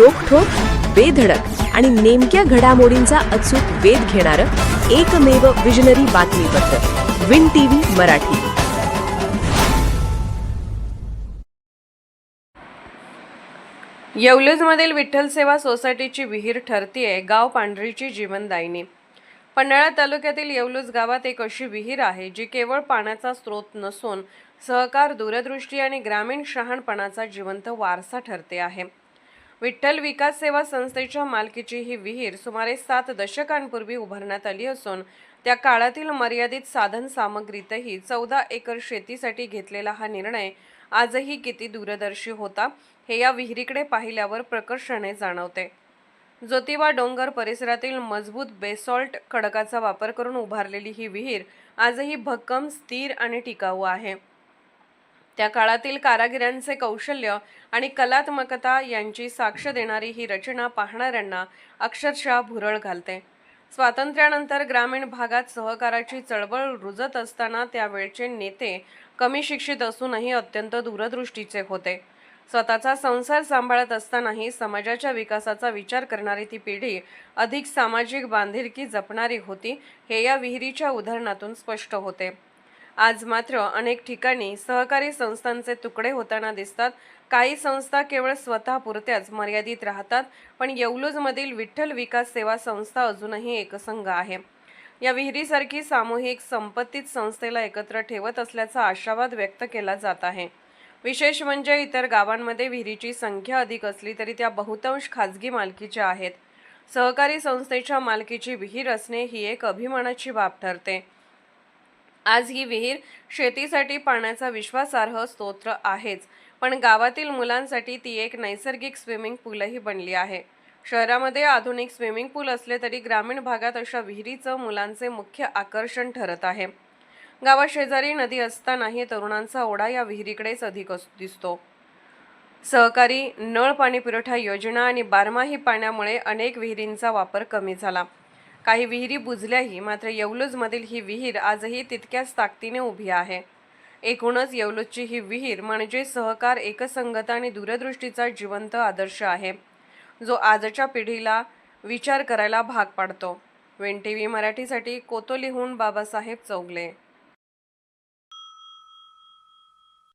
रोखठोक, बेधडक आणि नेमक्या घडामोडींचा अचूक वेध घेणारं एकमेव विजनरी बातमीपत्र विन टीव्ही मराठी. येवलूजमधील विठ्ठल सेवा सोसायटीची विहीर ठरतीये गाव पांढरीची जीवनदायिनी. पन्हाळा तालुक्यातील येवलूज गावात एक अशी विहीर आहे जी केवळ पाण्याचा स्रोत नसून सहकार, दूरदृष्टी आणि ग्रामीण शहाणपणाचा जिवंत वारसा ठरते आहे. विठ्ठल विकास सेवा संस्थेच्या मालकीची ही विहीर सुमारे 7 दशकांपूर्वी उभारण्यात आली असून त्या काळातील मर्यादित साधन सामग्रीतही 14 एकर शेतीसाठी घेतलेला हा निर्णय आजही किती दूरदर्शी होता हे या विहिरीकडे पाहिल्यावर प्रकर्षाने जाणवते. ज्योतिबा डोंगर परिसरातील मजबूत बेसॉल्ट खडकाचा वापर करून उभारलेली ही विहीर आजही भक्कम, स्थिर आणि टिकाऊ आहे. त्या काळातील कारागिरांचे कौशल्य आणि कलात्मकता यांची साक्ष देणारी ही रचना पाहणाऱ्यांना अक्षरशः भुरळ घालते. स्वातंत्र्यानंतर ग्रामीण भागात सहकाराची चळवळ रुजत असताना त्यावेळचे नेते कमी शिक्षित असूनही अत्यंत दूरदृष्टीचे होते. स्वतःचा संसार सांभाळत असतानाही समाजाच्या विकासाचा विचार करणारी ती पिढी अधिक सामाजिक बांधिलकी जपणारी होती हे या विहिरीच्या उदाहरणातून स्पष्ट होते. आज मात्र अनेक ठिकाणी सहकारी संस्थांचे तुकडे होताना दिसतात. काही संस्था केवळ स्वतःपुरत्याच मर्यादित राहतात, पण येवलूजमधील विठ्ठल विकास सेवा संस्था अजूनही एकसंघ आहे. या विहिरीसारखी सामूहिक संपत्तीत संस्थेला एकत्र ठेवत असल्याचा आशावाद व्यक्त केला जात आहे. विशेष म्हणजे इतर गावांमध्ये विहिरीची संख्या अधिक असली तरी त्या बहुतांश खाजगी मालकीच्या आहेत. सहकारी संस्थेच्या मालकीची विहीर असणे ही एक अभिमानाची बाब ठरते. आज ही विहीर शेतीसाठी पाण्याचा विश्वासार्ह स्रोत आहेच, पण गावातील मुलांसाठी ती एक नैसर्गिक स्विमिंग पूलही बनली आहे. शहरामध्ये आधुनिक स्विमिंग पूल असले तरी ग्रामीण भागात अशा विहिरीचं मुलांचे मुख्य आकर्षण ठरत आहे. गावाशेजारी नदी असतानाही तरुणांचा ओढा या विहिरीकडेच अधिक दिसतो. सहकारी, नळ पाणी पुरवठा योजना आणि बारमाही पाण्यामुळे अनेक विहिरींचा वापर कमी झाला. काही विहिरी बुजल्याही, मात्र येवलूजमधील ही विहीर आजही तितक्याच ताकदीने उभी आहे. एकूणच येवलूजची ही विहीर म्हणजे सहकार, एकसंघता आणि दूरदृष्टीचा जिवंत आदर्श आहे, जो आजच्या पिढीला विचार करायला भाग पाडतो. विन टीव्ही मराठीसाठी कोतोलीहून बाबासाहेब चौगले.